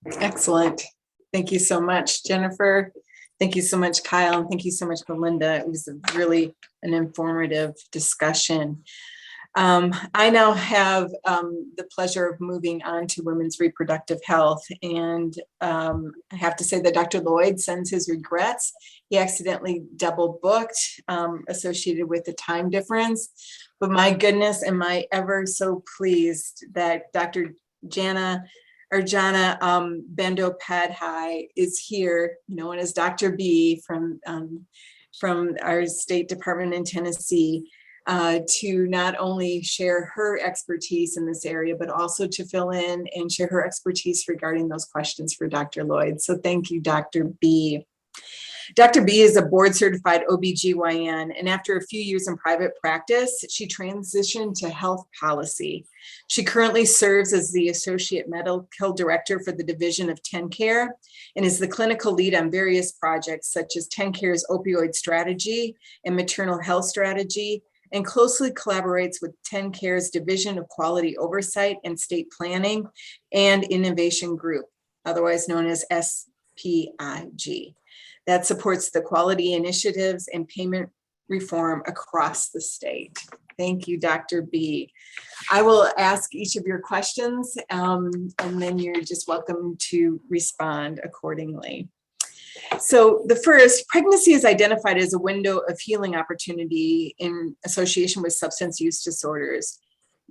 Excellent. Thank you so much, Jennifer. Thank you so much, Kyle. And thank you so much, Belinda. It was really an informative discussion. I now have the pleasure of moving on to women's reproductive health. And I have to say that Dr. Lloyd sends his regrets. He accidentally double booked associated with the time difference. But my goodness, am I ever so pleased that Dr. Jana Bandopadhyay is here, known as Dr. B from our State Department in Tennessee, to not only share her expertise in this area, but also to fill in and share her expertise regarding those questions for Dr. Lloyd. So thank you, Dr. B. Dr. B is a board certified OBGYN, and after a few years in private practice, she transitioned to health policy. She currently serves as the Associate Medical Director for the Division of TennCare and is the clinical lead on various projects such as TennCare's Opioid Strategy and Maternal Health Strategy, and closely collaborates with TennCare's Division of Quality Oversight and State Planning and Innovation Group, otherwise known as SPIG, that supports the quality initiatives and payment reform across the state. Thank you, Dr. B. I will ask each of your questions, and then you're just welcome to respond accordingly. So the first, pregnancy is identified as a window of healing opportunity in association with substance use disorders.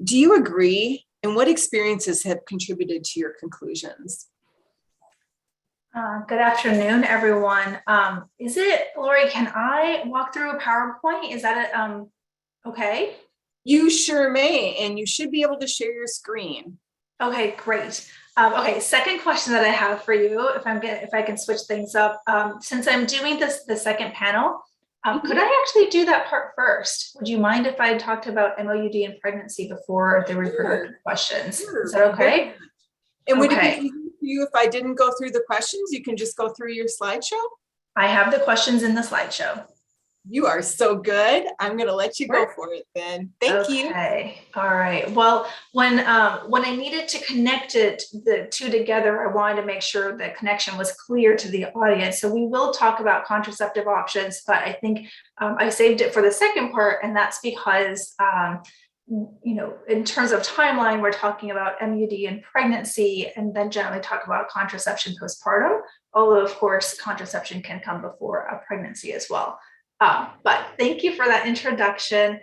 Do you agree? And what experiences have contributed to your conclusions? Good afternoon, everyone. Is it, Lori, can I walk through a PowerPoint? Is that okay? You sure may, and you should be able to share your screen. Okay, great. Okay, second question that I have for you, if I can switch things up, since I'm doing the second panel, could I actually do that part first? Would you mind if I talked about MOUD and pregnancy before the reproductive questions? Is that okay? And would it be easy for you if I didn't go through the questions? You can just go through your slideshow? I have the questions in the slideshow. You are so good. I'm going to let you go for it then. Thank you. Okay. All right. Well, when I needed to connect the two together, I wanted to make sure the connection was clear to the audience. So we will talk about contraceptive options, but I think I saved it for the second part, and that's because in terms of timeline, we're talking about MUD and pregnancy, and then generally talk about contraception postpartum. Although, of course, contraception can come before a pregnancy as well. But thank you for that introduction.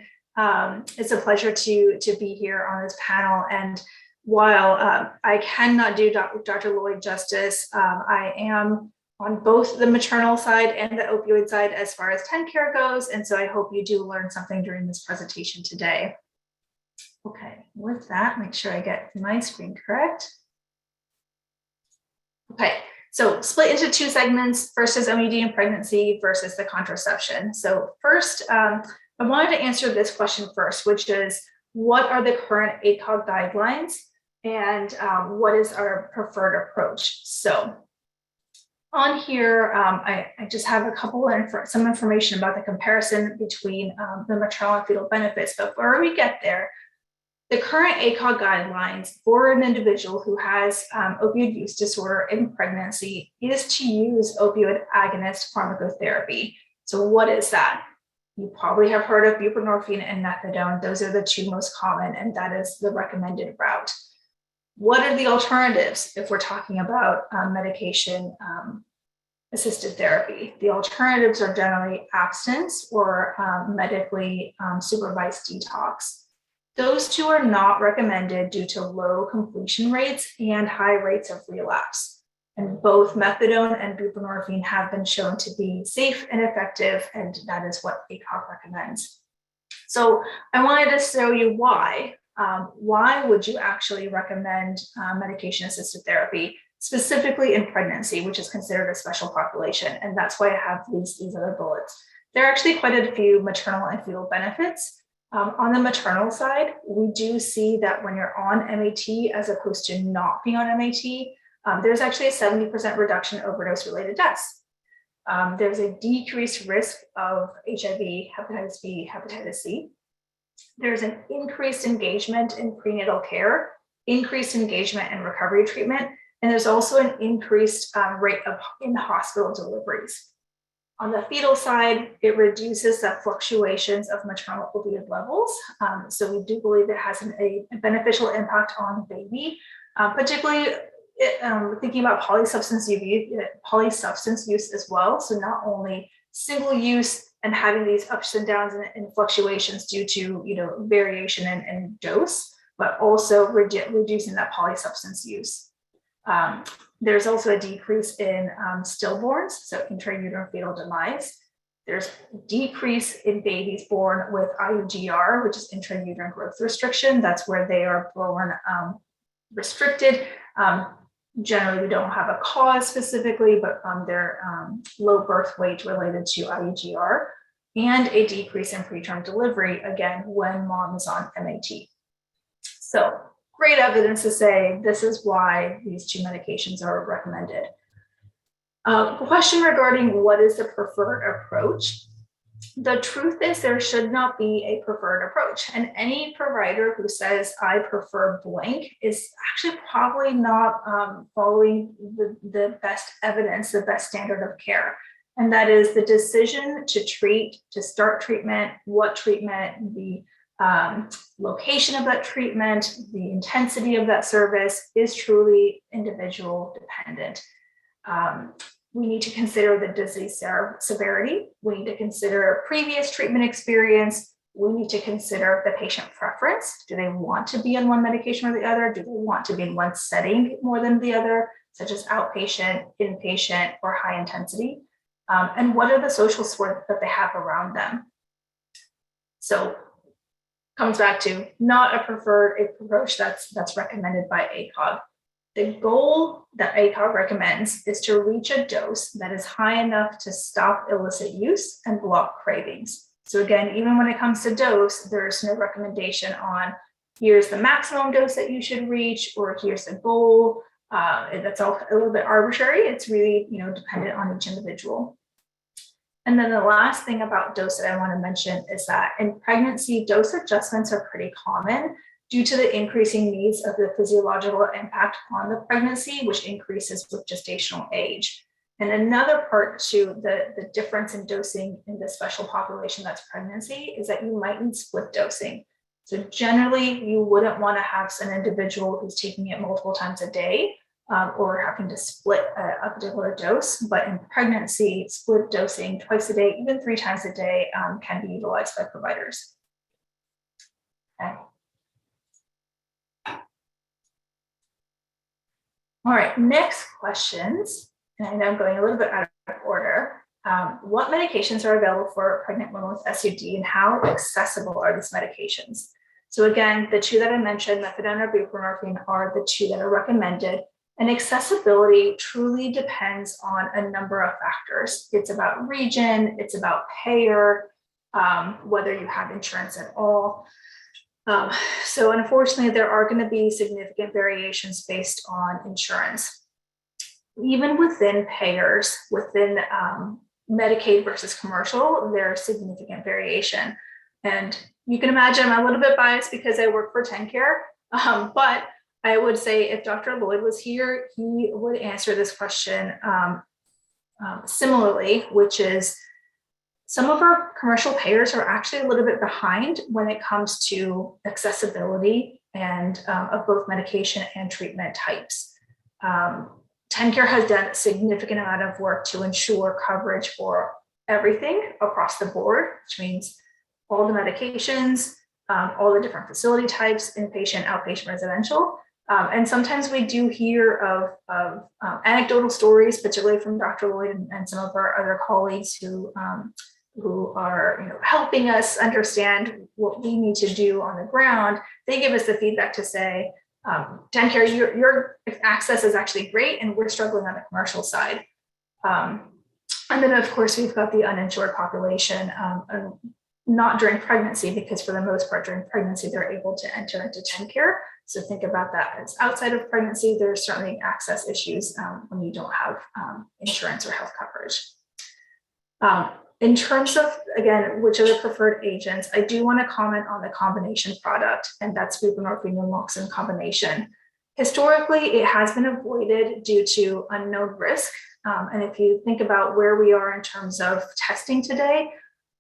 It's a pleasure to be here on this panel. And while I cannot do Dr. Lloyd justice, I am on both the maternal side and the opioid side as far as TennCare goes. And so I hope you do learn something during this presentation today. Okay, with that, make sure I get my screen correct. Okay. So split into two segments. First is MUD and pregnancy versus the contraception. So first, I wanted to answer this question first, which is, what are the current ACOG guidelines and what is our preferred approach? So on here, I just have a couple of some information about the comparison between the maternal and fetal benefits. But before we get there, the current ACOG guidelines for an individual who has opioid use disorder in pregnancy is to use opioid agonist pharmacotherapy. So what is that? You probably have heard of buprenorphine and methadone. Those are the two most common, and that is the recommended route. What are the alternatives if we're talking about medication assisted therapy? The alternatives are generally abstinence or medically supervised detox. Those two are not recommended due to low completion rates and high rates of relapse. And both methadone and buprenorphine have been shown to be safe and effective, and that is what ACOG recommends. So I wanted to show you why. Why would you actually recommend medication-assisted therapy, specifically in pregnancy, which is considered a special population? And that's why I have these other bullets. There are actually quite a few maternal and fetal benefits. On the maternal side, we do see that when you're on MAT as opposed to not being on MAT, there's actually a 70% reduction in overdose-related deaths. There's a decreased risk of HIV, hepatitis B, hepatitis C. There's an increased engagement in prenatal care, increased engagement in recovery treatment, And there's also an increased rate of in-hospital deliveries. On the fetal side, it reduces the fluctuations of maternal opioid levels. So we do believe it has a beneficial impact on the baby, particularly thinking about polysubstance use as well. So not only single use and having these ups and downs and fluctuations due to variation in dose, but also reducing that polysubstance use. There's also a decrease in stillborns, so intrauterine fetal demise. There's a decrease in babies born with IUGR, which is intrauterine growth restriction. That's where they are born restricted. Generally, we don't have a cause specifically, but their low birth weight related to IUGR, and a decrease in preterm delivery, again, when mom is on MAT. So great evidence to say this is why these two medications are recommended. Question regarding what is the preferred approach? The truth is there should not be a preferred approach, and any provider who says I prefer blank is actually probably not following the best evidence, the best standard of care. And that is the decision to treat, to start treatment, what treatment, the location of that treatment, the intensity of that service is truly individual dependent. We need to consider the disease severity. We need to consider previous treatment experience. We need to consider the patient preference. Do they want to be on one medication or the other? Do they want to be in one setting more than the other, such as outpatient, inpatient, or high intensity? And what are the social support that they have around them? So comes back to not a preferred approach that's recommended by ACOG. The goal that ACOG recommends is to reach a dose that is high enough to stop illicit use and block cravings. So again, even when it comes to dose, there's no recommendation on here's the maximum dose that you should reach, or here's the goal. That's all a little bit arbitrary. It's really dependent on each individual. And then the last thing about dose that I want to mention is that in pregnancy, dose adjustments are pretty common due to the increasing needs of the physiological impact on the pregnancy, which increases with gestational age. And another part to the difference in dosing in the special population that's pregnancy is that you might need split dosing. So generally, you wouldn't want to have an individual who's taking it multiple times a day or having to split a particular dose. But in pregnancy, split dosing twice a day, even 3 times a day can be utilized by providers. Okay. All right, next questions, and I know I'm going a little bit out of order. What medications are available for pregnant women with SUD, and how accessible are these medications? So again, the 2 that I mentioned, methadone or buprenorphine, are the 2 that are recommended, and accessibility truly depends on a number of factors. It's about region, it's about payer, whether you have insurance at all. So unfortunately, there are going to be significant variations based on insurance. Even within payers, within Medicaid versus commercial, there's significant variation. And you can imagine I'm a little bit biased because I work for TennCare, but I would say if Dr. Lloyd was here, he would answer this question similarly, which is, some of our commercial payers are actually a little bit behind when it comes to accessibility and of both medication and treatment types. TennCare has done a significant amount of work to ensure coverage for everything across the board, which means all the medications, all the different facility types, inpatient, outpatient, residential. And sometimes we do hear of anecdotal stories, particularly from Dr. Lloyd and some of our other colleagues who are helping us understand what we need to do on the ground. They give us the feedback to say, TennCare, your access is actually great, and we're struggling on the commercial side. And then of course we've got the uninsured population, not during pregnancy, because for the most part during pregnancy they're able to enter into TennCare. So think about that as outside of pregnancy. There's certainly access issues when you don't have insurance or health coverage. In terms of, again, which are the preferred agents, I do want to comment on the combination product, and that's buprenorphine and naloxone combination. Historically, it has been avoided due to unknown risk. And if you think about where we are in terms of testing today,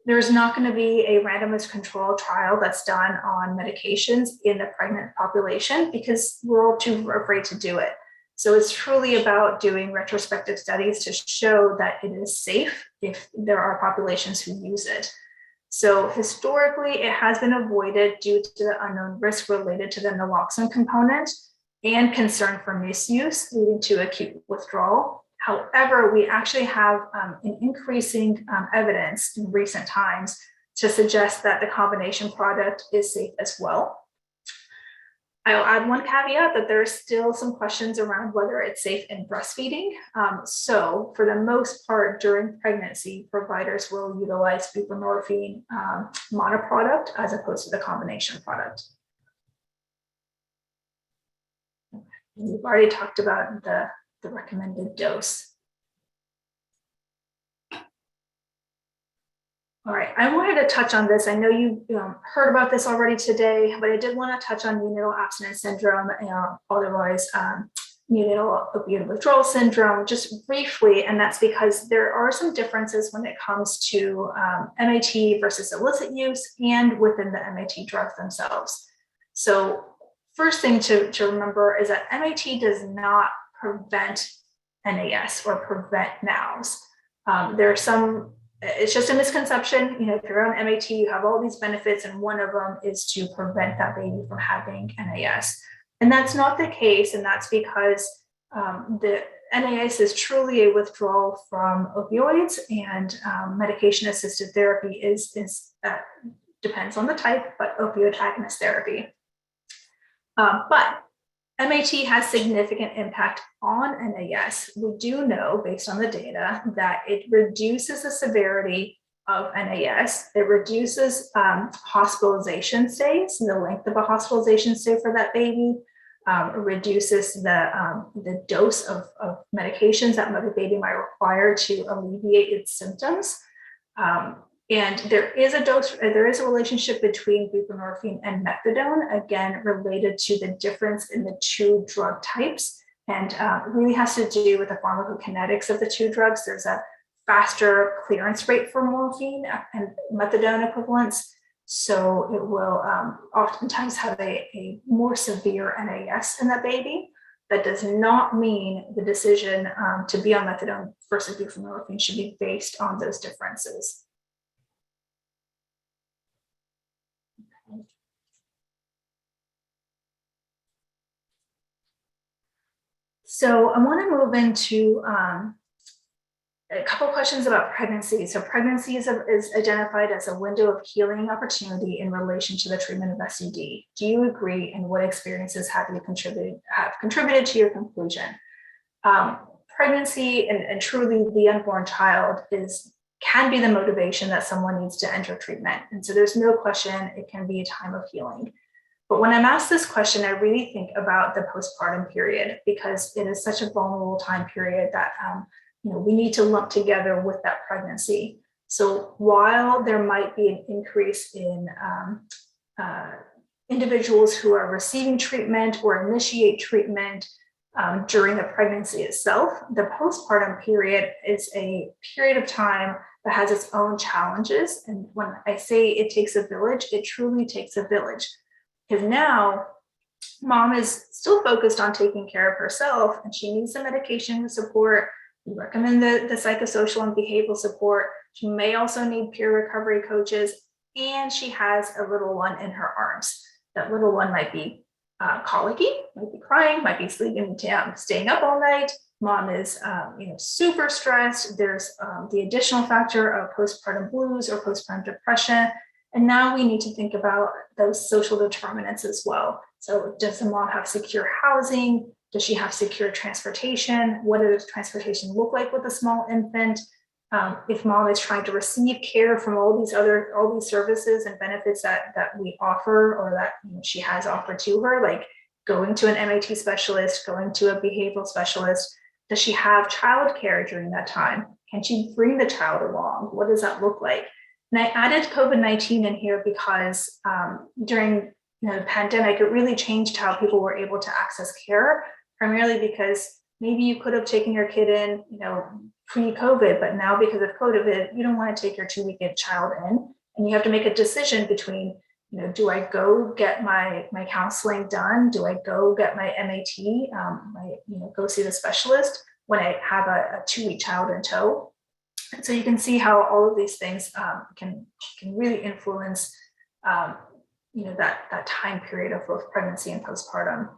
there's not going to be a randomized control trial that's done on medications in the pregnant population because we're all too afraid to do it. So it's truly about doing retrospective studies to show that it is safe if there are populations who use it. So historically, it has been avoided due to the unknown risk related to the naloxone component and concern for misuse leading to acute withdrawal. However, we actually have an increasing evidence in recent times to suggest that the combination product is safe as well. I'll add one caveat that there are still some questions around whether it's safe in breastfeeding. So for the most part during pregnancy, providers will utilize buprenorphine monoproduct as opposed to the combination product. We've already talked about the recommended dose. All right, I wanted to touch on this. I know you heard about this already today, but I did want to touch on neonatal abstinence syndrome, otherwise neonatal opioid withdrawal syndrome, just briefly, and that's because there are some differences when it comes to MAT versus illicit use and within the MAT drugs themselves. So first thing to remember is that MAT does not prevent NAS or prevent NOWs. There are some, it's just a misconception. You know, if you're on MAT, you have all these benefits, and one of them is to prevent that baby from having NAS. And that's not the case, and that's because the NAS is truly a withdrawal from opioids, and medication-assisted therapy is depends on the type, but opioid agonist therapy. But MAT has significant impact on NAS. We do know, based on the data, that it reduces the severity of NAS. It reduces hospitalization stays, the length of a hospitalization stay for that baby. It reduces the dose of medications that the baby might require to alleviate its symptoms. And there is a relationship between buprenorphine and methadone, again, related to the difference in the two drug types, and really has to do with the pharmacokinetics of the two drugs. There's a faster clearance rate for morphine and methadone equivalents, so it will oftentimes have a more severe NAS in that baby. That does not mean the decision to be on methadone versus buprenorphine should be based on those differences. So I want to move into a couple of questions about pregnancy. So pregnancy is identified as a window of healing opportunity in relation to the treatment of SUD. Do you agree, and what experiences have contributed to your conclusion? Pregnancy and truly the unborn child can be the motivation that someone needs to enter treatment. And so there's no question it can be a time of healing. But when I'm asked this question, I really think about the postpartum period, because it is such a vulnerable time period that we need to lump together with that pregnancy. So while there might be an increase in individuals who are receiving treatment or initiate treatment during the pregnancy itself, the postpartum period is a period of time that has its own challenges. And when I say it takes a village, it truly takes a village. Because now mom is still focused on taking care of herself, and she needs the medication support. We recommend the psychosocial and behavioral support. She may also need peer recovery coaches, and she has a little one in her arms. That little one might be colicky, might be crying, might be sleeping down, staying up all night. Mom is super stressed. There's the additional factor of postpartum blues or postpartum depression. And now we need to think about those social determinants as well. So does the mom have secure housing? Does she have secure transportation? What does transportation look like with a small infant? If mom is trying to receive care from all these services and benefits that we offer, or that she has offered to her, like going to an MAT specialist, going to a behavioral specialist, does she have childcare during that time? Can she bring the child along? What does that look like? And I added COVID-19 in here because during the pandemic, it really changed how people were able to access care, primarily because maybe you could have taken your kid in, pre-COVID, but now because of COVID, you don't want to take your 2-week-old child in, and you have to make a decision between, do I go get my counseling done? Do I go get my MAT, go see the specialist when I have a 2-week child in tow? And so you can see how all of these things can really influence, that time period of both pregnancy and postpartum.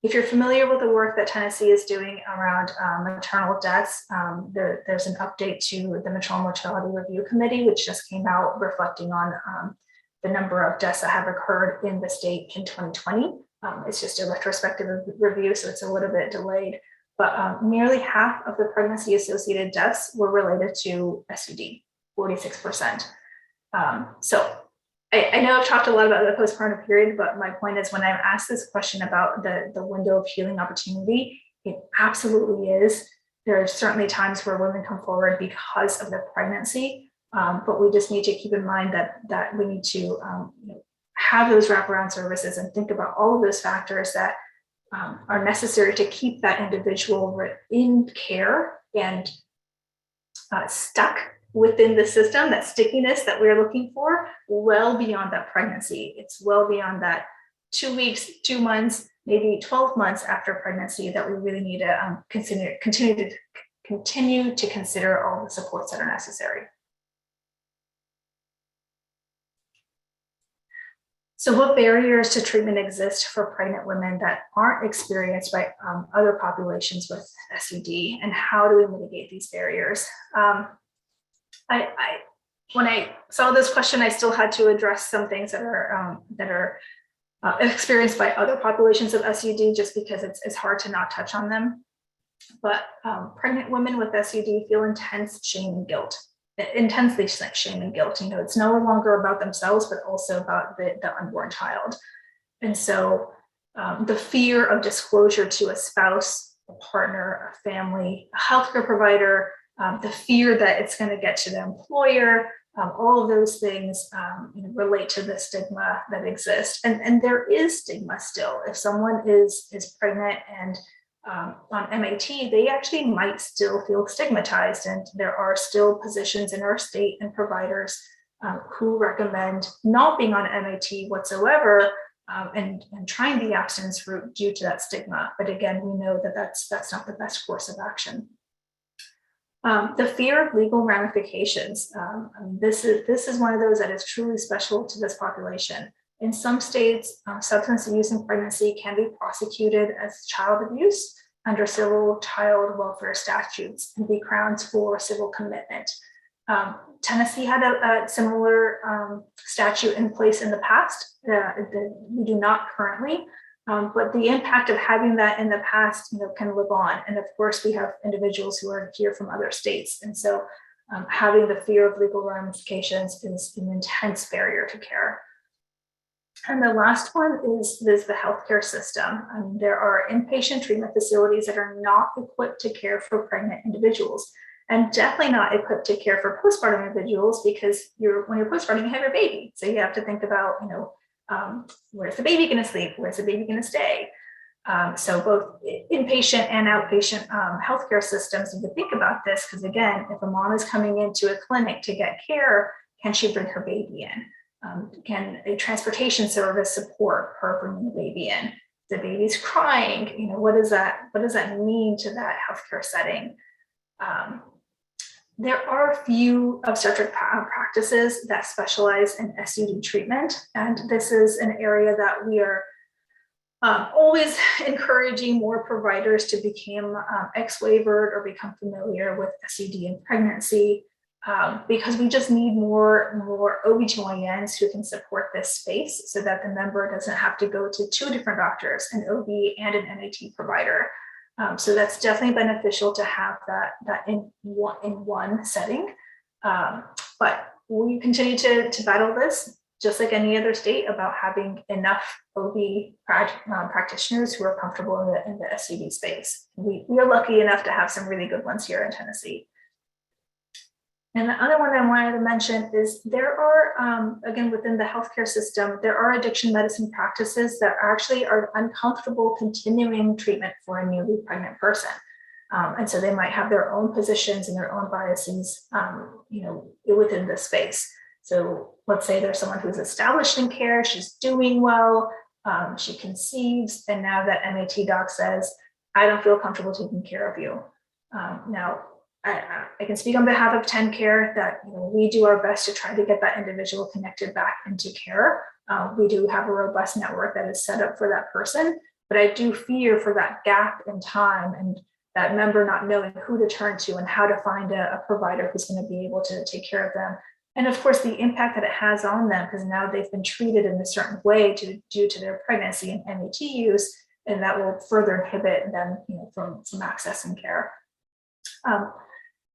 If you're familiar with the work that Tennessee is doing around maternal deaths, there's an update to the Maternal Mortality Review Committee, which just came out reflecting on the number of deaths that have occurred in the state in 2020. It's just a retrospective review, so it's a little bit delayed. But nearly half of the pregnancy-associated deaths were related to SUD, 46%. So I know I've talked a lot about the postpartum period, but my point is when I'm asked this question about the window of healing opportunity, it absolutely is. There are certainly times where women come forward because of their pregnancy, but we just need to keep in mind that we need to have those wraparound services and think about all of those factors that are necessary to keep that individual in care and stuck within the system, that stickiness that we're looking for, well beyond that pregnancy. It's well beyond that 2 weeks, 2 months, maybe 12 months after pregnancy that we really need to continue to consider all the supports that are necessary. So what barriers to treatment exist for pregnant women that aren't experienced by other populations with SUD, and how do we mitigate these barriers? When I saw this question, I still had to address some things that are experienced by other populations of SUD, just because it's hard to not touch on them. But pregnant women with SUD feel intense shame and guilt, intensely shame and guilt. It's no longer about themselves, but also about the unborn child. And so the fear of disclosure to a spouse, a partner, a family, a healthcare provider, the fear that it's going to get to the employer, all of those things relate to the stigma that exists. And there is stigma still. If someone is pregnant and on MAT, they actually might still feel stigmatized. And there are still positions in our state and providers who recommend not being on MAT whatsoever and trying the abstinence route due to that stigma. But again, we know that that's not the best course of action. The fear of legal ramifications. This is one of those that is truly special to this population. In some states, substance abuse in pregnancy can be prosecuted as child abuse under civil child welfare statutes and be grounds for civil commitment. Tennessee had a similar statute in place in the past. We do not currently. But the impact of having that in the past, can live on. And of course, we have individuals who are here from other states. And so having the fear of legal ramifications is an intense barrier to care. And the last one is the healthcare system. There are inpatient treatment facilities that are not equipped to care for pregnant individuals, and definitely not equipped to care for postpartum individuals, because when you're postpartum, you have your baby. So you have to think about, where's the baby going to sleep? Where's the baby going to stay? So both inpatient and outpatient healthcare systems need to think about this, because again, if a mom is coming into a clinic to get care, can she bring her baby in? Can a transportation service support her bringing the baby in? The baby's crying. What does that mean to that healthcare setting? There are a few obstetric practices that specialize in SUD treatment, and this is an area that we are always encouraging more providers to become ex-waivered or become familiar with SUD in pregnancy, because we just need more OB/GYNs who can support this space, so that the member doesn't have to go to 2 different doctors, an OB and an NAT provider. So that's definitely beneficial to have that in one setting. But we continue to battle this, just like any other state, about having enough OB practitioners who are comfortable in the SUD space. We are lucky enough to have some really good ones here in Tennessee. And the other one I wanted to mention is there are, again, within the healthcare system, there are addiction medicine practices that actually are uncomfortable continuing treatment for a newly pregnant person. And so they might have their own positions and their own biases, within this space. So let's say there's someone who's established in care, she's doing well, she conceives, and now that MAT doc says, I don't feel comfortable taking care of you. Now, I can speak on behalf of TennCare that we do our best to try to get that individual connected back into care. We do have a robust network that is set up for that person, but I do fear for that gap in time and that member not knowing who to turn to and how to find a provider who's going to be able to take care of them. And of course, the impact that it has on them, because now they've been treated in a certain way due to their pregnancy and MAT use, and that will further inhibit them from accessing care.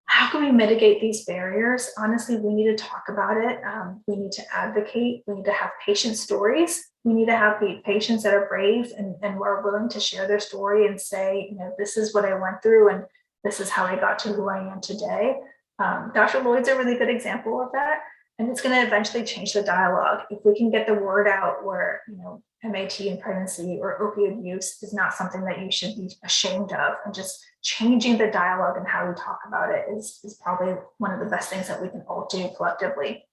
How can we mitigate these barriers? Honestly, we need to talk about it. We need to advocate. We need to have patient stories. We need to have patients that are brave and are willing to share their story and say, this is what I went through and this is how I got to who I am today. Dr. Lloyd's a really good example of that. And it's going to eventually change the dialogue. If we can get the word out where, MAT in pregnancy or opioid use is not something that you should be ashamed of, and just changing the dialogue and how we talk about it is probably one of the best things that we can all do collectively.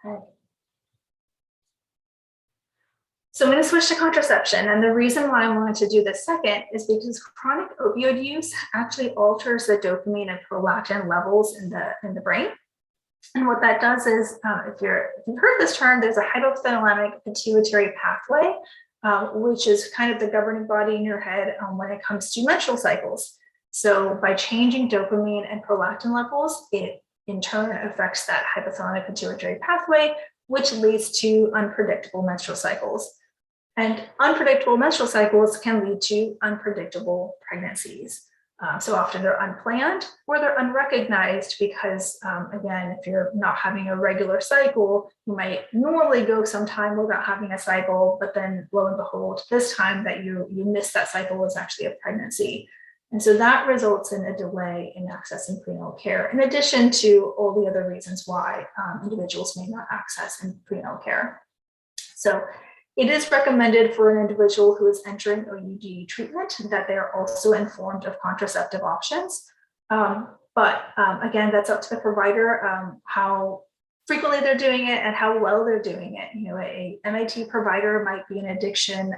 Okay. So I'm going to switch to contraception. And the reason why I wanted to do this second is because chronic opioid use actually alters the dopamine and prolactin levels in the brain. And what that does is, if you've heard this term, there's a hypothalamic pituitary pathway, which is kind of the governing body in your head when it comes to menstrual cycles. So by changing dopamine and prolactin levels, it in turn affects that hypothalamic pituitary pathway, which leads to unpredictable menstrual cycles. And unpredictable menstrual cycles can lead to unpredictable pregnancies. So often they're unplanned or they're unrecognized because, again, if you're not having a regular cycle, you might normally go some time without having a cycle, but then lo and behold, this time that you missed that cycle was actually a pregnancy. And so that results in a delay in accessing prenatal care, in addition to all the other reasons why individuals may not access prenatal care. So it is recommended for an individual who is entering OUD treatment that they are also informed of contraceptive options. But again, that's up to the provider, how frequently they're doing it and how well they're doing it. A MAT provider might be an addiction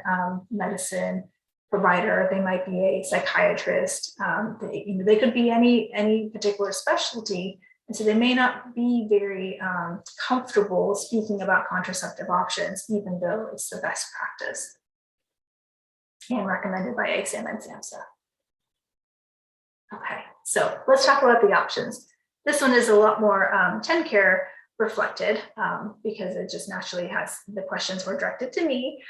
medicine provider. They might be a psychiatrist. They could be any particular specialty. And so they may not be very comfortable speaking about contraceptive options, even though it's the best practice and recommended by ASAM and SAMHSA. Okay, so let's talk about the options. This one is a lot more TennCare reflected because it just naturally has the questions were directed to me.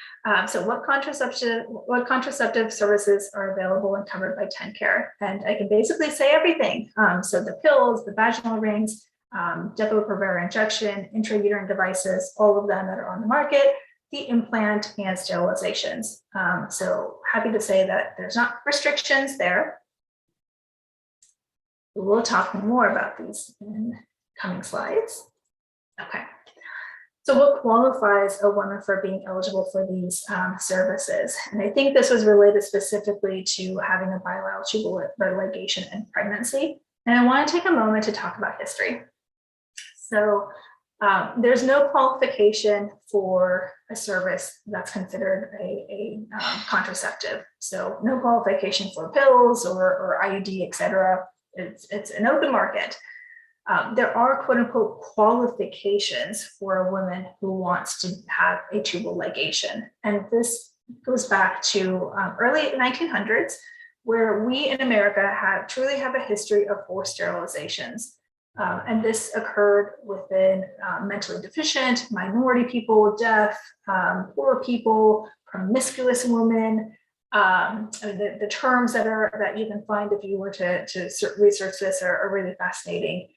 So what contraceptive services are available and covered by TennCare? And I can basically say everything. So the pills, the vaginal rings, Depo-Provera injection, intrauterine devices, all of them that are on the market, the implant and sterilizations. So happy to say that there's not restrictions there. We'll talk more about these in coming slides. Okay, so what qualifies a woman for being eligible for these services? And I think this was related specifically to having a bilateral tubal ligation and pregnancy. And I want to take a moment to talk about history. So there's no qualification for a service that's considered a contraceptive. So no qualification for pills or IUD, et cetera. It's an open market. There are quote unquote qualifications for a woman who wants to have a tubal ligation. And this goes back to early 1900s, where we in America truly have a history of forced sterilizations. And this occurred within mentally deficient, minority people, deaf, poor people, promiscuous women. The terms that you can find if you were to research this are really fascinating.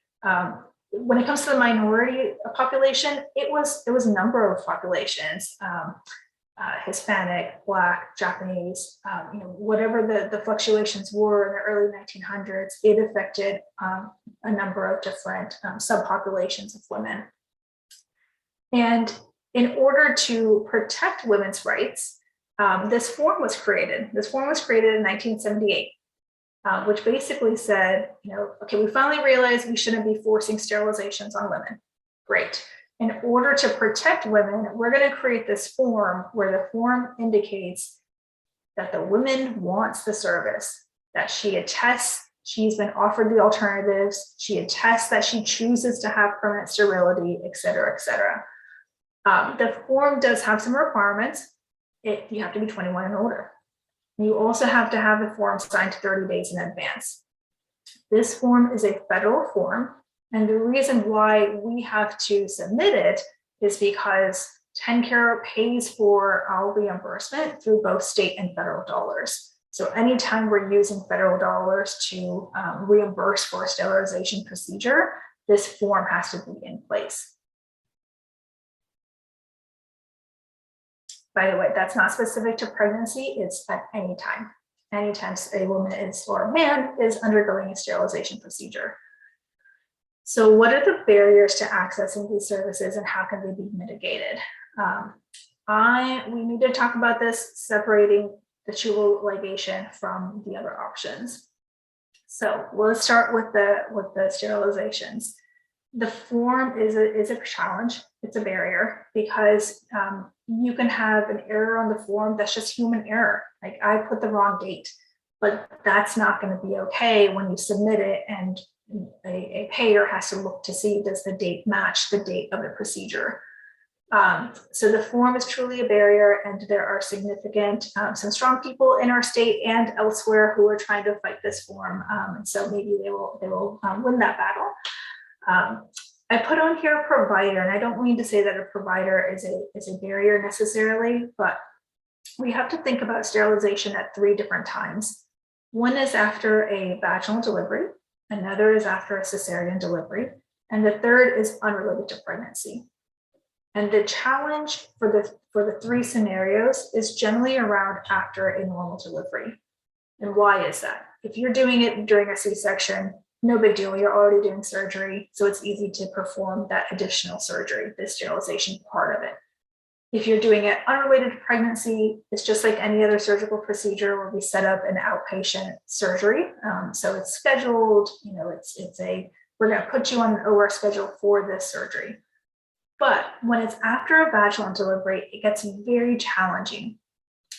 When it comes to the minority population, it was a number of populations. Hispanic, Black, Japanese, whatever the fluctuations were in the early 1900s, it affected a number of different subpopulations of women. And in order to protect women's rights, this form was created. This form was created in 1978, which basically said, okay, we finally realized we shouldn't be forcing sterilizations on women. Great. In order to protect women, we're going to create this form where the form indicates that the woman wants the service, that she attests she's been offered the alternatives, she attests that she chooses to have permanent sterility, et cetera, et cetera. The form does have some requirements. You have to be 21 and older. You also have to have the form signed 30 days in advance. This form is a federal form, and the reason why we have to submit it is because TennCare pays for our reimbursement through both state and federal dollars. So anytime we're using federal dollars to reimburse for a sterilization procedure, this form has to be in place. By the way, that's not specific to pregnancy, it's at any time. Anytime a woman is, or a man is undergoing a sterilization procedure. So what are the barriers to accessing these services and how can they be mitigated? We need to talk about this, separating the tubal ligation from the other options. So let's start with the sterilizations. The form is a challenge. It's a barrier because you can have an error on the form that's just human error. Like I put the wrong date, but that's not going to be okay when you submit it and a payer has to look to see, does the date match the date of the procedure? So the form is truly a barrier, and there are significant, some strong people in our state and elsewhere who are trying to fight this form. And so maybe they will win that battle. I put on here a provider, and I don't mean to say that a provider is a barrier necessarily, but we have to think about sterilization at 3 different times. One is after a vaginal delivery, another is after a cesarean delivery, and the third is unrelated to pregnancy. And the challenge for the 3 scenarios is generally around after a normal delivery. And why is that? If you're doing it during a C-section, no big deal, you're already doing surgery, so it's easy to perform that additional surgery, the sterilization part of it. If you're doing it unrelated to pregnancy, it's just like any other surgical procedure where we set up an outpatient surgery. So it's scheduled, we're going to put you on an OR schedule for this surgery. But when it's after a vaginal delivery, it gets very challenging.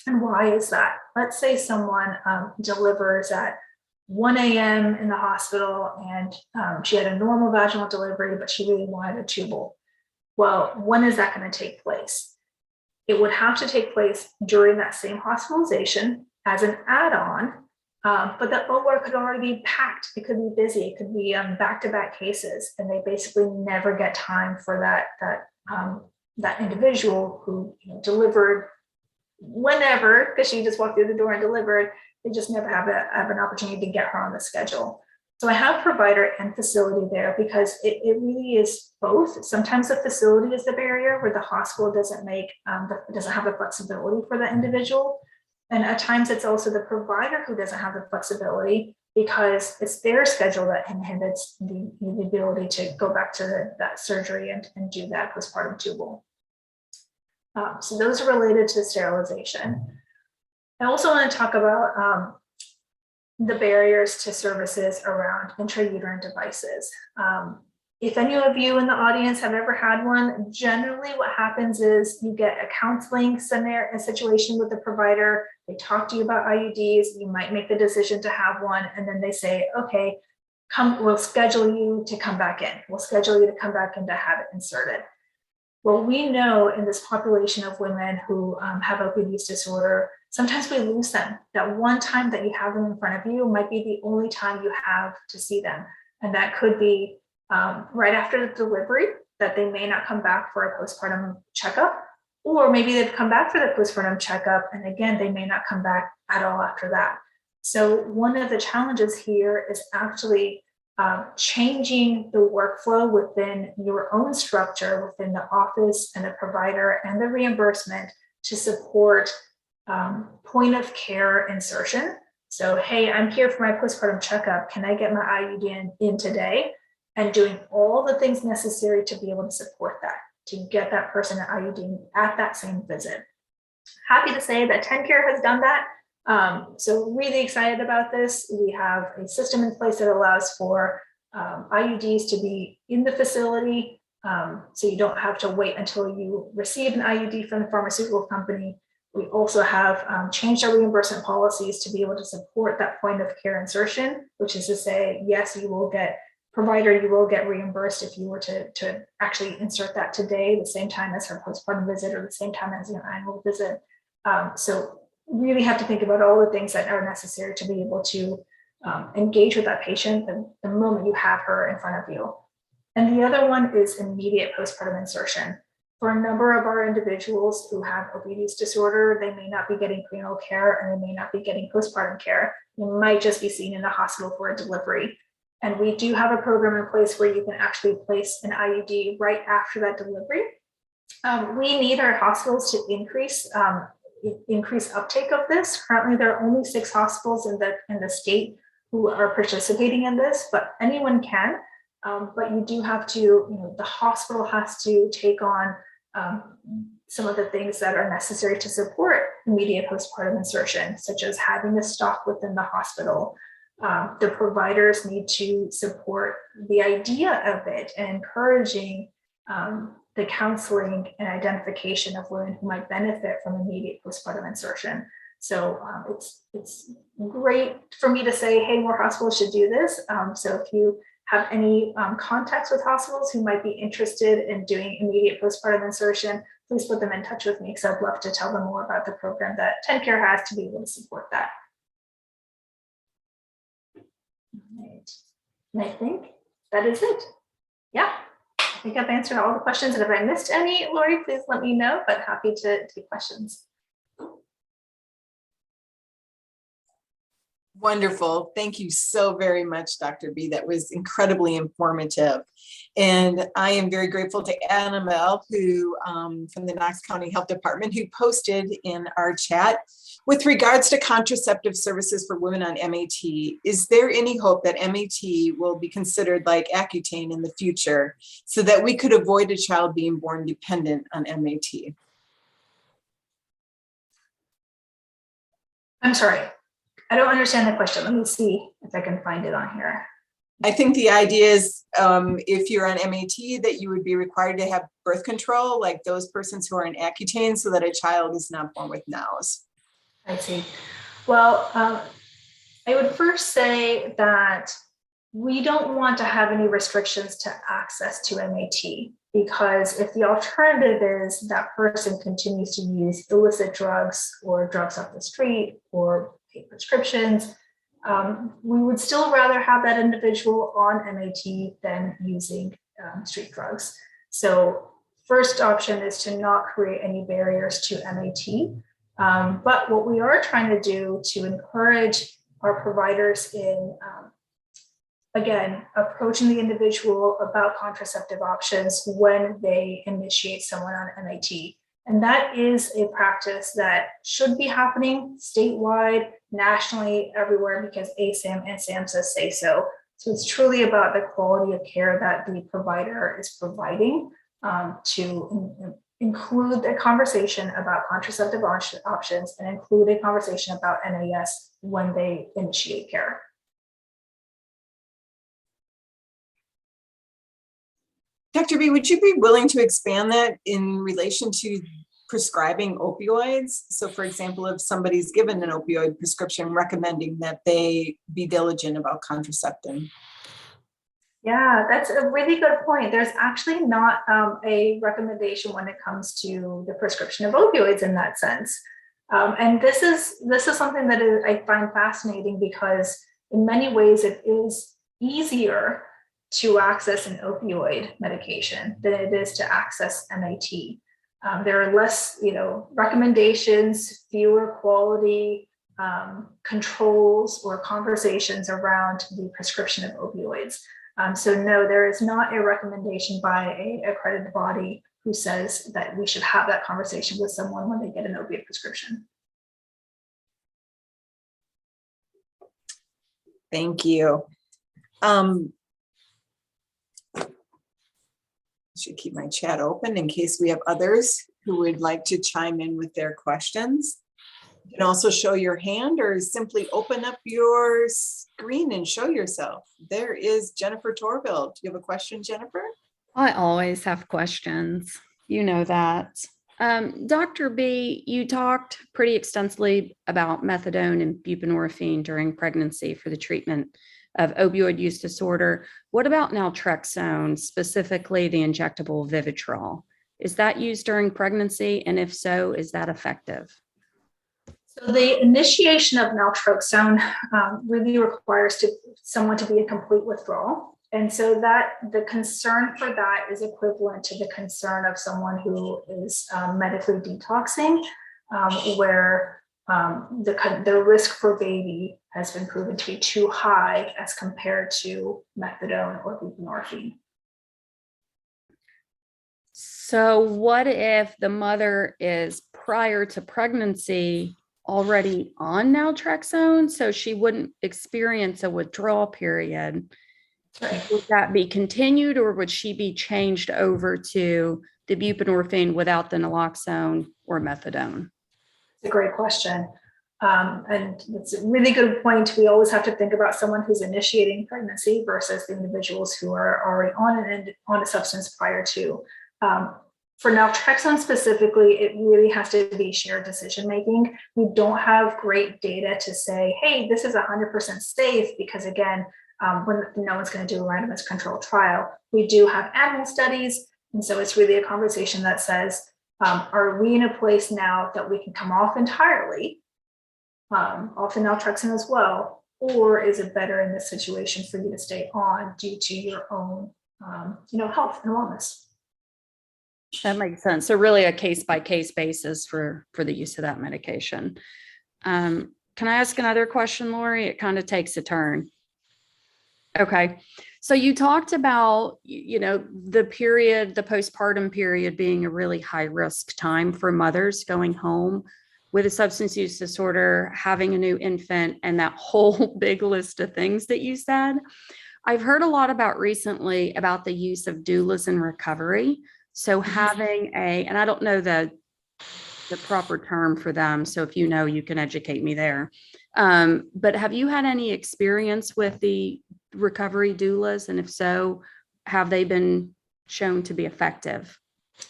And why is that? Let's say someone delivers at 1 a.m. in the hospital and she had a normal vaginal delivery, but she really wanted a tubal. Well, when is that going to take place? It would have to take place during that same hospitalization as an add-on, but the OR could already be packed. It could be busy. It could be back-to-back cases, and they basically never get time for that individual who delivered whenever, because she just walked through the door and delivered. They just never have an opportunity to get her on the schedule. So I have provider and facility there because it really is both. Sometimes the facility is the barrier where the hospital doesn't have the flexibility for the individual. And at times it's also the provider who doesn't have the flexibility because it's their schedule that inhibits the ability to go back to that surgery and do that postpartum tubal. So those are related to sterilization. I also want to talk about the barriers to services around intrauterine devices. If any of you in the audience have ever had one, generally what happens is you get a counseling scenario, a situation with the provider. They talk to you about IUDs. You might make the decision to have one, and then they say, "Okay, we'll schedule you to come back in. We'll schedule you to come back in to have it inserted." Well, we know in this population of women who have opioid use disorder, sometimes we lose them. That one time that you have them in front of you might be the only time you have to see them. And that could be right after the delivery, that they may not come back for a postpartum checkup, or maybe they've come back for the postpartum checkup, and again, they may not come back at all after that. So one of the challenges here is actually changing the workflow within your own structure, within the office and the provider and the reimbursement, to support point of care insertion. So, hey, I'm here for my postpartum checkup. Can I get my IUD in today? And doing all the things necessary to be able to support that, to get that person an IUD at that same visit. Happy to say that TennCare has done that. So really excited about this. We have a system in place that allows for IUDs to be in the facility. So you don't have to wait until you receive an IUD from the pharmaceutical company. We also have changed our reimbursement policies to be able to support that point of care insertion, which is to say, yes, you will get reimbursed if you were to actually insert that today, the same time as her postpartum visit or the same time as your annual visit. So really have to think about all the things that are necessary to be able to engage with that patient the moment you have her in front of you. And the other one is immediate postpartum insertion. For a number of our individuals who have opioid use disorder, they may not be getting prenatal care and they may not be getting postpartum care. They might just be seen in the hospital for a delivery. And we do have a program in place where you can actually place an IUD right after that delivery. We need our hospitals to increase uptake of this. Currently, there are only 6 hospitals in the state who are participating in this, but anyone can. But you do have to, the hospital has to take on some of the things that are necessary to support immediate postpartum insertion, such as having the stock within the hospital. The providers need to support the idea of it and encouraging the counseling and identification of women who might benefit from immediate postpartum insertion. So it's great for me to say, hey, more hospitals should do this. So if you have any contacts with hospitals who might be interested in doing immediate postpartum insertion, please put them in touch with me because I'd love to tell them more about the program that TennCare has to be able to support that. Right. And I think that is it. Yeah, I think I've answered all the questions. And if I missed any, Lori, please let me know, but happy to take questions. Wonderful. Thank you so very much, Dr. B. That was incredibly informative. And I am very grateful to Annabelle, who from the Knox County Health Department, who posted in our chat, with regards to contraceptive services for women on MAT, is there any hope that MAT will be considered like Accutane in the future so that we could avoid a child being born dependent on MAT? I'm sorry. I don't understand the question. Let me see if I can find it on here. I think the idea is if you're on MAT that you would be required to have birth control, like those persons who are on Accutane, so that a child is not born with NOWs. I see. Well, I would first say that we don't want to have any restrictions to access to MAT, because if the alternative is that person continues to use illicit drugs or drugs off the street or prescriptions, we would still rather have that individual on MAT than using street drugs. So first option is to not create any barriers to MAT. But what we are trying to do to encourage our providers in, again, approaching the individual about contraceptive options when they initiate someone on MAT. And that is a practice that should be happening statewide, nationally, everywhere, because ASAM and SAMHSA say so. So it's truly about the quality of care that the provider is providing to include a conversation about contraceptive options and include a conversation about NAS when they initiate care. Dr. B, would you be willing to expand that in relation to prescribing opioids? So for example, if somebody's given an opioid prescription, recommending that they be diligent about contracepting. Yeah, that's a really good point. There's actually not a recommendation when it comes to the prescription of opioids in that sense. And this is something that I find fascinating, because in many ways it is easier to access an opioid medication than it is to access MAT. There are less, recommendations, fewer quality controls or conversations around the prescription of opioids. So no, there is not a recommendation by an accredited body who says that we should have that conversation with someone when they get an opiate prescription. Thank you. Should keep my chat open in case we have others who would like to chime in with their questions. You can also show your hand or simply open up your screen and show yourself. There is Jennifer Torville. Do you have a question, Jennifer? I always have questions. You know that. Dr. B, you talked pretty extensively about methadone and buprenorphine during pregnancy for the treatment of opioid use disorder. What about naltrexone, specifically the injectable Vivitrol? Is that used during pregnancy? And if so, is that effective? So the initiation of naltrexone really requires someone to be in complete withdrawal. And so that the concern for that is equivalent to the concern of someone who is medically detoxing, where the risk for baby has been proven to be too high as compared to methadone or buprenorphine. So what if the mother is prior to pregnancy already on naltrexone, so she wouldn't experience a withdrawal period? Right. Would that be continued, or would she be changed over to the buprenorphine without the naloxone or methadone? It's a great question. And it's a really good point. We always have to think about someone who's initiating pregnancy versus the individuals who are already on a substance prior to. For naltrexone specifically, it really has to be shared decision making. We don't have great data to say, hey, this is 100% safe, because again, when no one's going to do a randomized controlled trial. We do have animal studies, and so it's really a conversation that says, are we in a place now that we can come off entirely, off the naltrexone as well, or is it better in this situation for you to stay on due to your own, health and wellness? That makes sense. So really a case-by-case basis for the use of that medication. Can I ask another question, Lori? It kind of takes a turn. Okay. So you talked about, the postpartum period being a really high risk time for mothers going home with a substance use disorder, having a new infant, and that whole big list of things that you said. I've heard a lot recently about the use of doulas in recovery. So having and I don't know the proper term for them. So if you know, you can educate me there. But have you had any experience with the recovery doulas? And if so, have they been shown to be effective?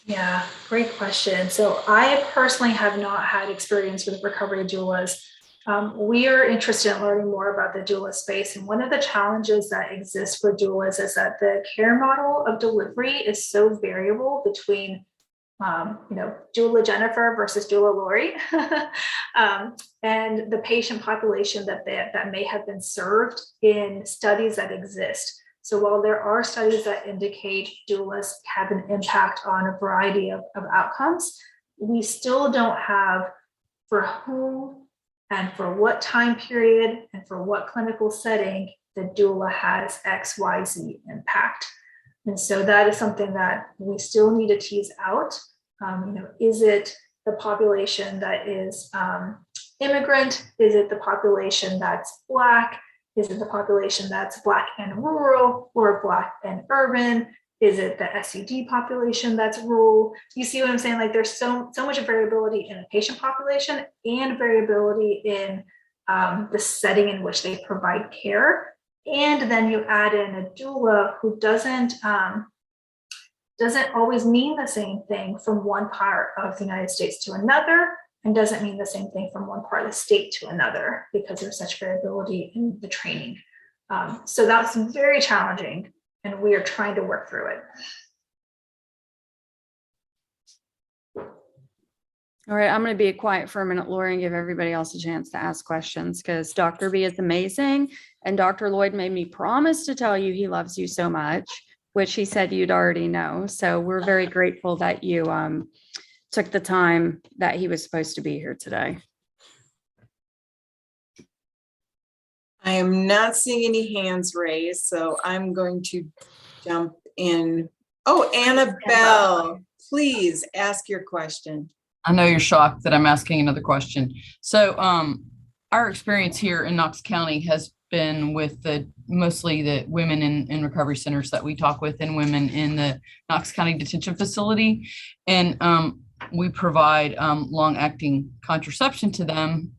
Yeah, great question. So I personally have not had experience with recovery doulas. We are interested in learning more about the doula space. And one of the challenges that exists for doulas is that the care model of delivery is so variable between doula Jennifer versus doula Lori, and the patient population that may have been served in studies that exist. So while there are studies that indicate doulas have an impact on a variety of outcomes, we still don't have for whom and for what time period and for what clinical setting the doula has XYZ impact. And so that is something that we still need to tease out. Is it the population that is immigrant? Is it the population that's Black? Is it the population that's Black and rural, or Black and urban? Is it the SUD population that's rural? You see what I'm saying? Like, there's so much variability in the patient population and variability in the setting in which they provide care. And then you add in a doula who doesn't always mean the same thing from one part of the United States to another, and doesn't mean the same thing from one part of the state to another, because there's such variability in the training. So that's very challenging, and we are trying to work through it. All right, I'm going to be quiet for a minute, Lori, and give everybody else a chance to ask questions, because Dr. B is amazing. And Dr. Lloyd made me promise to tell you he loves you so much, which he said you'd already know. So we're very grateful that you took the time that he was supposed to be here today. I am not seeing any hands raised, so I'm going to jump in. Oh, Annabelle. Please ask your question. I know you're shocked that I'm asking another question. So our experience here in Knox County has been with mostly the women in recovery centers that we talk with, and women in the Knox County Detention Facility. And we provide long-acting contraception to them,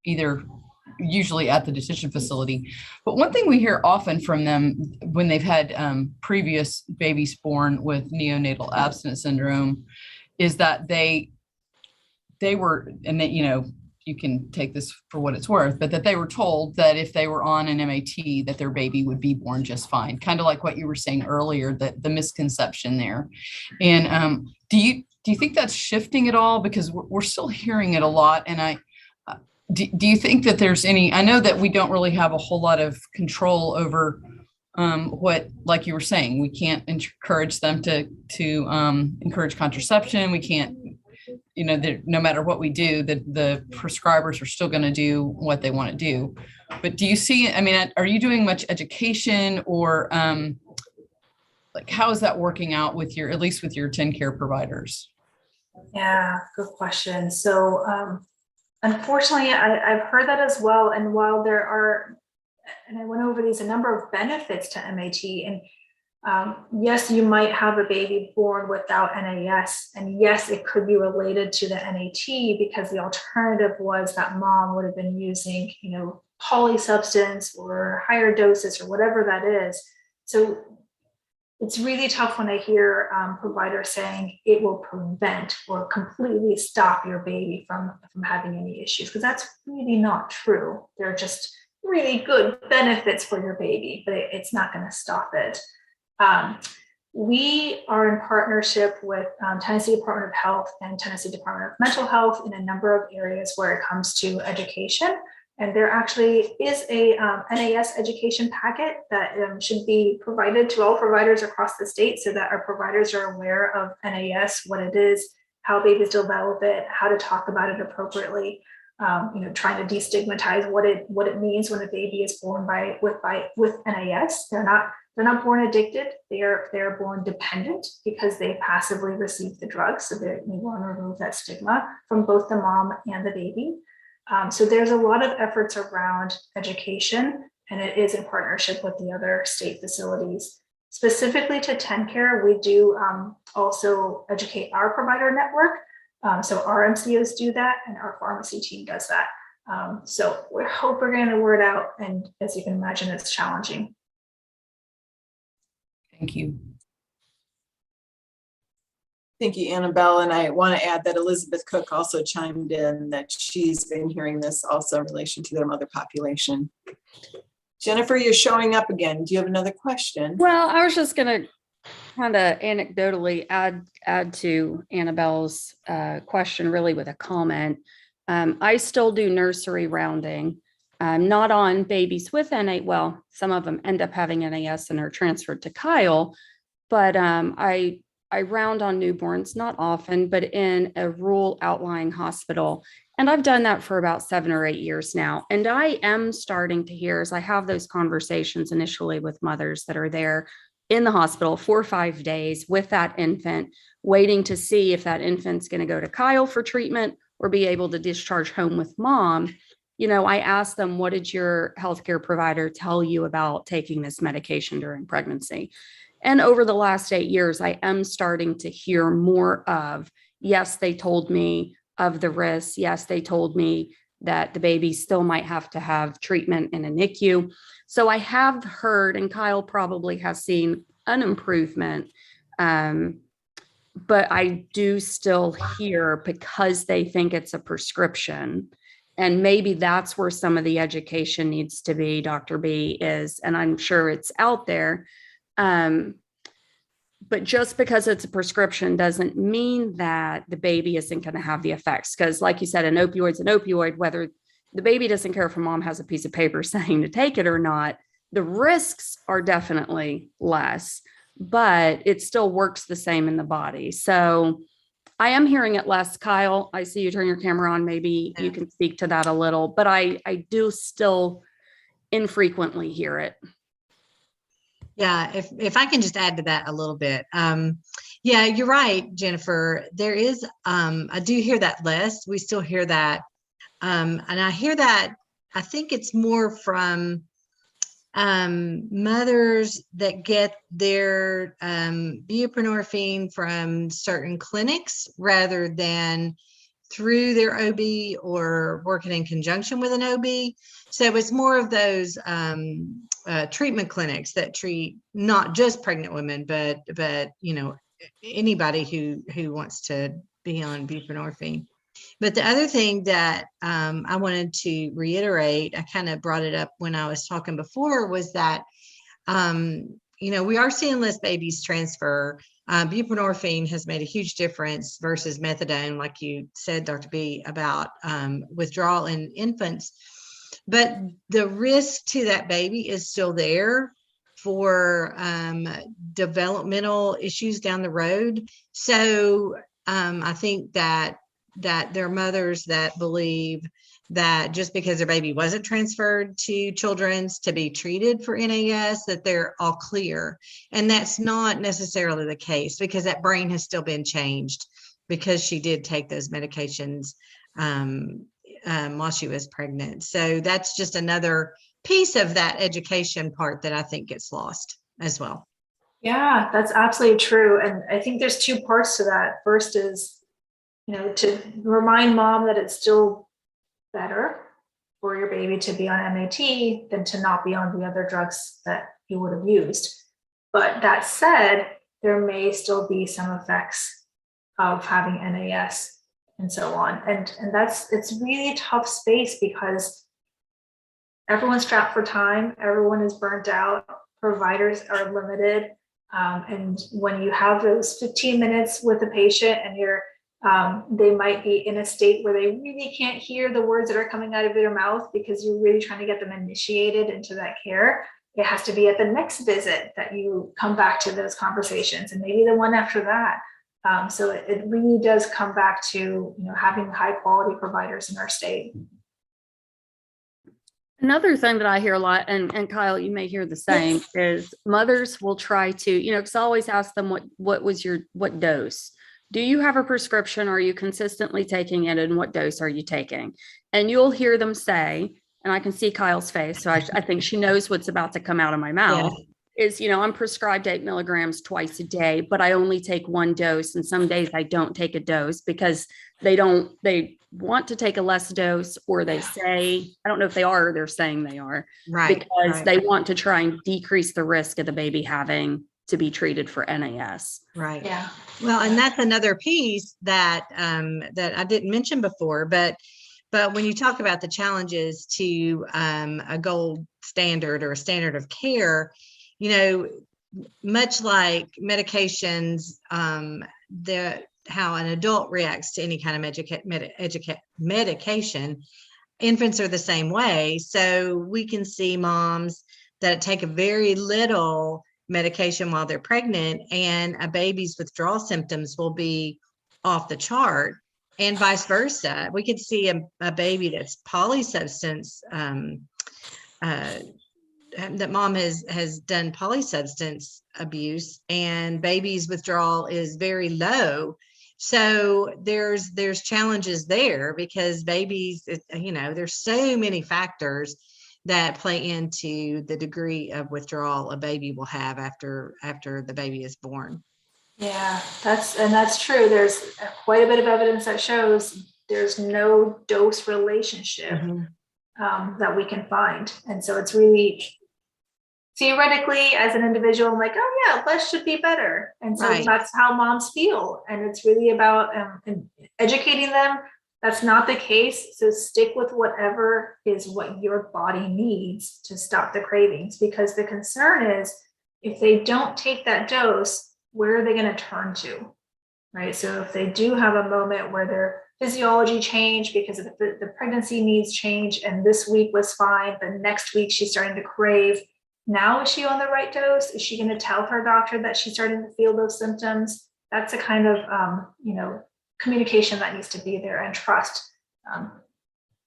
either usually at the detention facility. But one thing we hear often from them when they've had previous babies born with neonatal abstinence syndrome is that they were, and that, you can take this for what it's worth, but that they were told that if they were on an MAT, that their baby would be born just fine. Kind of like what you were saying earlier, that the misconception there. And do you think that's shifting at all? Because we're still hearing it a lot. And do you think that there's any, I know that we don't really have a whole lot of control over what, like you were saying, we can't encourage them to encourage contraception. We can't, no matter what we do, the prescribers are still going to do what they want to do. But do you see, are you doing much education, or like how is that working out with at least with your TennCare providers? Yeah, good question. So unfortunately, I've heard that as well. And while there are, and I went over these, a number of benefits to MAT, and yes, you might have a baby born without NAS, and yes, it could be related to the NAT, because the alternative was that mom would have been using, polysubstance or higher doses or whatever that is. So it's really tough when I hear providers saying it will prevent or completely stop your baby from having any issues, because that's really not true. They're just really good benefits for your baby, but it's not going to stop it. We are in partnership with Tennessee Department of Health and Tennessee Department of Mental Health in a number of areas where it comes to education. And there actually is a NAS education packet that should be provided to all providers across the state, so that our providers are aware of NAS, what it is, how babies develop it, how to talk about it appropriately. Trying to destigmatize what it means when a baby is born with NAS. They're not born addicted. They're born dependent because they passively receive the drugs. So we want to remove that stigma from both the mom and the baby. So there's a lot of efforts around education, and it is in partnership with the other state facilities. Specifically to TennCare, we do also educate our provider network. So our MCOs do that, and our pharmacy team does that. So we hope we're getting the word out, and as you can imagine, it's challenging. Thank you. Thank you, Annabelle. And I want to add that Elizabeth Cook also chimed in that she's been hearing this also in relation to their mother population. Jennifer, you're showing up again. Do you have another question? Well, I was just going to kind of anecdotally add to Annabelle's question, really with a comment. I still do nursery rounding, not on babies with NA. Well, some of them end up having NAS and are transferred to Kyle, but I round on newborns, not often, but in a rural outlying hospital. And I've done that for about 7 or 8 years now. And I am starting to hear, as I have those conversations initially with mothers that are there in the hospital 4 or 5 days with that infant, waiting to see if that infant's going to go to Kyle for treatment or be able to discharge home with mom. I asked them, what did your healthcare provider tell you about taking this medication during pregnancy? And over the last 8 years, I am starting to hear more of, yes, they told me of the risks. Yes, they told me that the baby still might have to have treatment in a NICU. So I have heard, and Kyle probably has seen an improvement, but I do still hear, because they think it's a prescription. And maybe that's where some of the education needs to be, Dr. B, is, and I'm sure it's out there. But just because it's a prescription doesn't mean that the baby isn't going to have the effects. Because like you said, an opioid's an opioid, whether the baby doesn't care if a mom has a piece of paper saying to take it or not, the risks are definitely less, but it still works the same in the body. So I am hearing it less. Kyle, I see you turn your camera on. Maybe you can speak to that a little, but I do still infrequently hear it. Yeah, if I can just add to that a little bit, Yeah, you're right, Jennifer. There is, I do hear that less. We still hear that. And I hear that, I think it's more from mothers that get their buprenorphine from certain clinics rather than through their OB or working in conjunction with an OB. So it's more of those treatment clinics that treat not just pregnant women, but you know, anybody who wants to be on buprenorphine. But the other thing that I wanted to reiterate, I kind of brought it up when I was talking before, was that you know, we are seeing less babies transfer. Buprenorphine has made a huge difference versus methadone, like you said, Dr. B, about withdrawal in infants. But the risk to that baby is still there for developmental issues down the road. So I think that there are mothers that believe that just because their baby wasn't transferred to Children's to be treated for NAS, that they're all clear. And that's not necessarily the case, because that brain has still been changed because she did take those medications while she was pregnant. So that's just another piece of that education part that I think gets lost as well. Yeah, that's absolutely true. And I think there's two parts to that. First is, you know, to remind mom that it's still better for your baby to be on MAT than to not be on the other drugs that you would have used. But that said, there may still be some effects of having NAS and so on. And it's really a tough space because everyone's strapped for time, everyone is burnt out, providers are limited. And when you have those 15 minutes with a patient and they might be in a state where they really can't hear the words that are coming out of their mouth because you're really trying to get them initiated into that care. It has to be at the next visit that you come back to those conversations, and maybe the one after that. So it really does come back to, you know, having high quality providers in our state. Another thing that I hear a lot, and Kyle, you may hear the same, is mothers will try to, you know, because I always ask them what dose. Do you have a prescription? Are you consistently taking it? And what dose are you taking? And you'll hear them say, and I can see Kyle's face, so I think she knows what's about to come out of my mouth, is, you know, I'm prescribed 8 milligrams twice a day, but I only take one dose. And some days I don't take a dose because they want to take a less dose, or they say, I don't know if they are, or they're saying they are, Right. because they want to try and decrease the risk of the baby having to be treated for NAS. Right. Yeah. Well, and that's another piece that that I didn't mention before, but when you talk about the challenges to a gold standard or a standard of care, you know, much like medications, how an adult reacts to any kind of medication, infants are the same way. So we can see moms that take a very little medication while they're pregnant, and a baby's withdrawal symptoms will be off the chart, and vice versa. We could see a baby that's polysubstance, that mom has done polysubstance abuse, and baby's withdrawal is very low. So there's challenges there, because babies, you know, there's so many factors that play into the degree of withdrawal a baby will have after the baby is born. Yeah, that's true. There's quite a bit of evidence that shows there's no dose relationship that we can find. And so it's really, theoretically, as an individual, I'm like, oh yeah, less should be better. And so that's how moms feel. And it's really about educating them. That's not the case. So stick with whatever is what your body needs to stop the cravings, because the concern is if they don't take that dose, where are they going to turn to? Right. So if they do have a moment where their physiology changed because of the pregnancy needs change, and this week was fine, but next week she's starting to crave. Now, is she on the right dose? Is she going to tell her doctor that she's starting to feel those symptoms? That's a kind of, you know, communication that needs to be there, and trust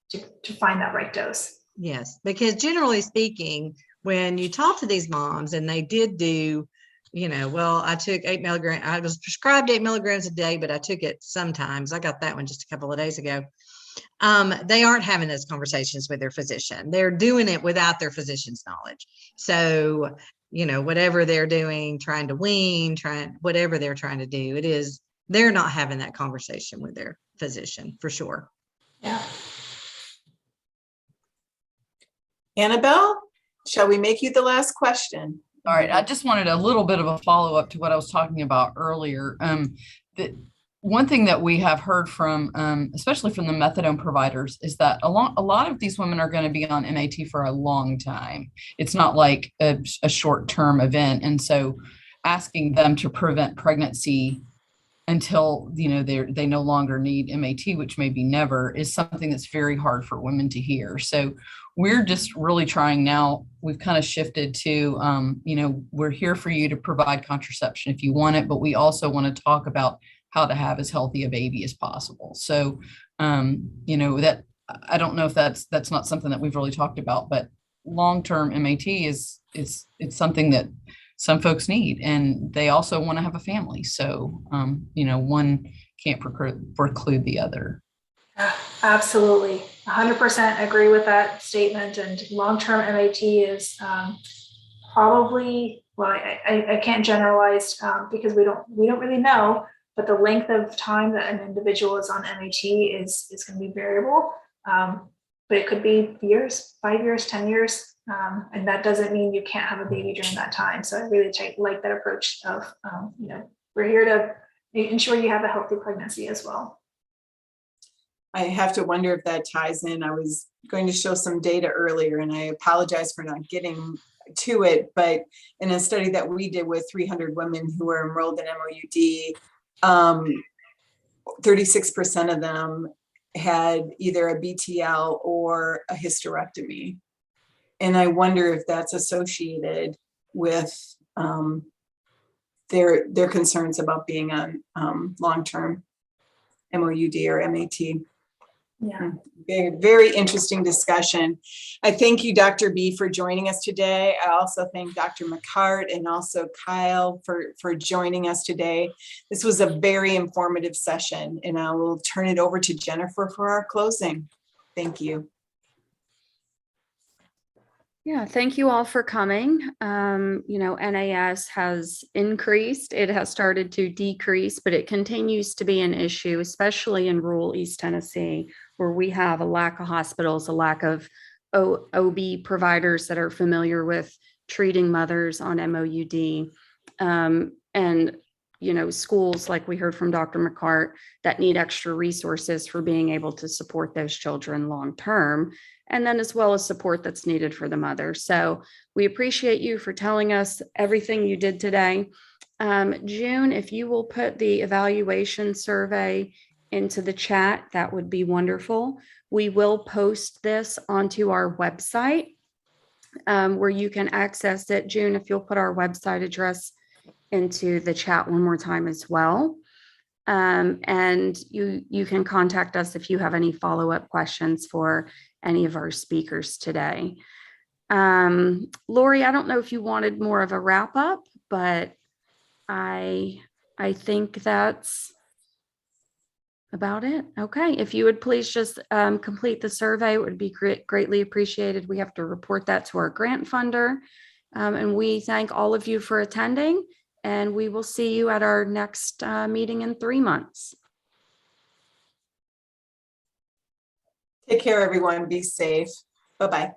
to find that right dose. Yes, because generally speaking, when you talk to these moms and they did do well, I took 8 milligrams. I was prescribed 8 milligrams a day, but I took it sometimes. I got that one just a couple of days ago. They aren't having those conversations with their physician. They're doing it without their physician's knowledge. So, whatever they're doing, trying to wean, whatever they're trying to do, they're not having that conversation with their physician for sure. Yeah. Annabelle, shall we make you the last question? All right, I just wanted a little bit of a follow-up to what I was talking about earlier. That one thing that we have heard from, especially from the methadone providers, is that a lot of these women are going to be on MAT for a long time. It's not like a short-term event. And so asking them to prevent pregnancy until, they no longer need MAT, which may be never, is something that's very hard for women to hear. So we're just really trying now. We've kind of shifted to, we're here for you to provide contraception if you want it, but we also want to talk about how to have as healthy a baby as possible. So, that I don't know if that's not something that we've really talked about, but long-term MAT is it's something that some folks need, and they also want to have a family. So, one can't preclude the other. Absolutely. 100% agree with that statement. And long-term MAT is probably, well, I can't generalize because we don't really know, but the length of time that an individual is on MAT is going to be variable. But it could be years, 5 years, 10 years. And that doesn't mean you can't have a baby during that time. So I really like that approach of, we're here to ensure you have a healthy pregnancy as well. I have to wonder if that ties in. I was going to show some data earlier, and I apologize for not getting to it, but in a study that we did with 300 women who were enrolled in MOUD, 36% of them had either a BTL or a hysterectomy. And I wonder if that's associated with their concerns about being on long-term MOUD or MAT. Yeah. Very, very interesting discussion. I thank you, Dr. B, for joining us today. I also thank Dr. McCart and also Kyle for joining us today. This was a very informative session, and I will turn it over to Jennifer for our closing. Thank you. Yeah, thank you all for coming. NAS has increased. It has started to decrease, but it continues to be an issue, especially in rural East Tennessee, where we have a lack of hospitals, a lack of OB providers that are familiar with treating mothers on MOUD. And schools, like we heard from Dr. McCart, that need extra resources for being able to support those children long term, and then as well as support that's needed for the mother. So we appreciate you for telling us everything you did today. June, if you will put the evaluation survey into the chat, that would be wonderful. We will post this onto our website where you can access it. June, if you'll put our website address into the chat one more time as well. And you can contact us if you have any follow-up questions for any of our speakers today. Lori, I don't know if you wanted more of a wrap up, but I think that's about it. Okay, if you would please just complete the survey, it would be greatly appreciated. We have to report that to our grant funder. And we thank all of you for attending, and we will see you at our next meeting in 3 months. Take care, everyone. Be safe. Bye-bye.